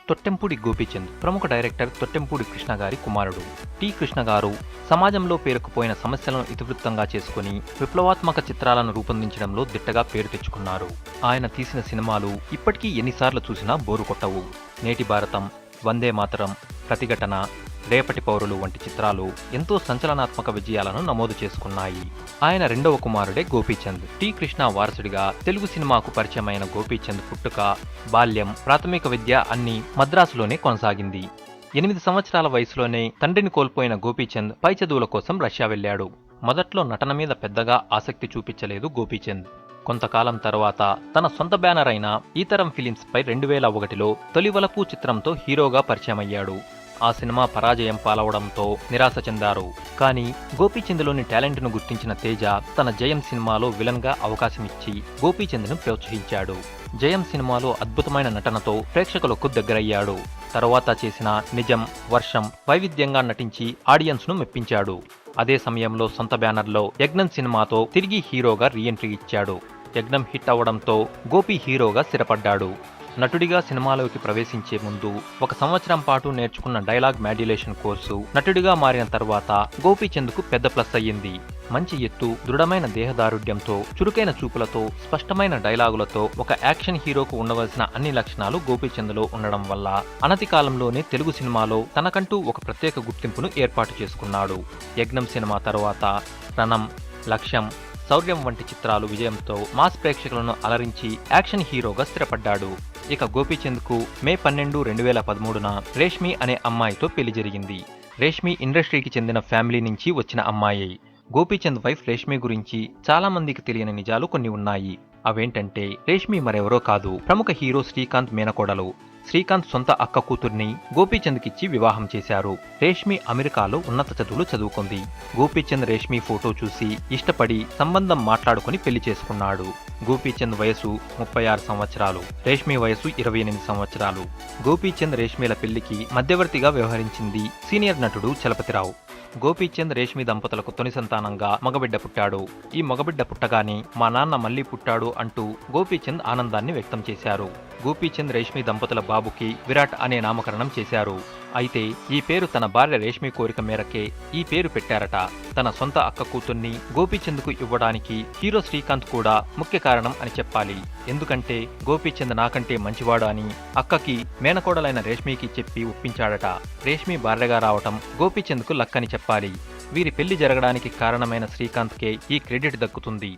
తొట్టెంపూడి గోపీచంద్ ప్రముఖ డైరెక్టర్ తొట్టెంపూడి కృష్ణ గారి కుమారుడు. టి. కృష్ణ గారు సమాజంలో పేరుకుపోయిన సమస్యలను ఇతివృత్తంగా చేసుకుని విప్లవాత్మక చిత్రాలను రూపొందించడంలో దిట్టగా పేరు తెచ్చుకున్నారు. ఆయన తీసిన సినిమాలు ఇప్పటికీ ఎన్నిసార్లు చూసినా బోరు కొట్టవు. నేటి భారతం, వందే మాతరం, ప్రతిఘటన, రేపటి పౌరులు వంటి చిత్రాలు ఎంతో సంచలనాత్మక విజయాలను నమోదు చేసుకున్నాయి. ఆయన రెండవ కుమారుడే గోపీచంద్. టి. కృష్ణ వారసుడిగా తెలుగు సినిమాకు పరిచయమైన గోపీచంద్ పుట్టుక, బాల్యం, ప్రాథమిక విద్య అన్నీ మద్రాసులోనే కొనసాగింది. 8 సంవత్సరాల వయసులోనే తండ్రిని కోల్పోయిన గోపీచంద్ పై చదువుల కోసం రష్యా వెళ్లాడు. మొదట్లో నటన మీద పెద్దగా ఆసక్తి చూపించలేదు గోపీచంద్. కొంతకాలం తర్వాత తన సొంత బ్యానర్ అయిన ఈతరం ఫిలిమ్స్ పై 2001లో తొలివలపు చిత్రంతో హీరోగా పరిచయమయ్యాడు. ఆ సినిమా పరాజయం పాలవడంతో నిరాశ చెందారు. కానీ గోపీచంద్లోని టాలెంట్ను గుర్తించిన తేజ తన జయం సినిమాలో విలన్గా అవకాశమిచ్చి గోపీచంద్ను ప్రోత్సహించాడు. జయం సినిమాలో అద్భుతమైన నటనతో ప్రేక్షకులకు దగ్గరయ్యాడు. తరువాత చేసిన నిజం, వర్షం వైవిధ్యంగా నటించి ఆడియన్స్ను మెప్పించాడు. అదే సమయంలో సొంత బ్యానర్లో యజ్ఞం సినిమాతో తిరిగి హీరోగా రీఎంట్రీ ఇచ్చాడు. యజ్ఞం హిట్ అవడంతో గోపి హీరోగా స్థిరపడ్డాడు. నటుడిగా సినిమాలోకి ప్రవేశించే ముందు 1 సంవత్సరం పాటు నేర్చుకున్న డైలాగ్ మాడ్యులేషన్ కోర్సు నటుడిగా మారిన తర్వాత గోపీచంద్కు పెద్ద ప్లస్ అయ్యింది. మంచి ఎత్తు, దృఢమైన దేహదారుఢ్యంతో, చురుకైన చూపులతో, స్పష్టమైన డైలాగులతో ఒక యాక్షన్ హీరోకు ఉండవలసిన అన్ని లక్షణాలు గోపీచంద్లో ఉండడం వల్ల అనతి కాలంలోనే తెలుగు సినిమాలో తనకంటూ ఒక ప్రత్యేక గుర్తింపును ఏర్పాటు చేసుకున్నాడు. యజ్ఞం సినిమా తర్వాత రణం, లక్ష్యం, శౌర్యం వంటి చిత్రాలు విజయంతో మాస్ ప్రేక్షకులను అలరించి యాక్షన్ హీరోగా స్థిరపడ్డాడు. ఇక గోపీచంద్కు మే 12, 2013న రేష్మి అనే అమ్మాయితో పెళ్లి జరిగింది. రేష్మి ఇండస్ట్రీకి చెందిన ఫ్యామిలీ నుంచి వచ్చిన అమ్మాయి. గోపీచంద్ వైఫ్ రేష్మి గురించి చాలా మందికి తెలియని నిజాలు కొన్ని ఉన్నాయి. అవేంటంటే, రేష్మి మరెవరో కాదు, ప్రముఖ హీరో శ్రీకాంత్ మేనకోడలు. శ్రీకాంత్ సొంత అక్క కూతుర్ని గోపీచంద్కిచ్చి వివాహం చేశారు. రేష్మి అమెరికాలో ఉన్నత చదువులు చదువుకుంది. గోపీచంద్ రేష్మి ఫోటో చూసి ఇష్టపడి సంబంధం మాట్లాడుకుని పెళ్లి చేసుకున్నాడు. గోపీచంద్ వయసు 36 సంవత్సరాలు, రేష్మి వయసు 28 సంవత్సరాలు. గోపీచంద్ రేష్మిల పెళ్లికి మధ్యవర్తిగా వ్యవహరించింది సీనియర్ నటుడు చలపతిరావు. గోపీచంద్ రేష్మి దంపతులకు తొలి సంతానంగా మగబిడ్డ పుట్టాడు. ఈ మగబిడ్డ పుట్టగానే మా నాన్న మళ్లీ పుట్టాడు అంటూ గోపీచంద్ ఆనందాన్ని వ్యక్తం చేశారు. గోపీచంద్ రేష్మి దంపతుల బాబుకి విరాట్ అనే నామకరణం చేశారు. అయితే ఈ పేరు తన భార్య రేష్మి కోరిక మేరకే ఈ పేరు పెట్టారట. తన సొంత అక్క కూతుర్ని గోపీచంద్కు ఇవ్వడానికి హీరో శ్రీకాంత్ కూడా ముఖ్య కారణం అని చెప్పాలి. ఎందుకంటే గోపీచంద్ నాకంటే మంచివాడు అని అక్కకి మేనకోడలైన రేష్మికి చెప్పి ఒప్పించాడట. రేష్మి భార్యగా రావటం గోపీచంద్కు లక్కని చెప్పాలి. వీరి పెళ్లి జరగడానికి కారణమైన శ్రీకాంత్కే ఈ క్రెడిట్ దక్కుతుంది.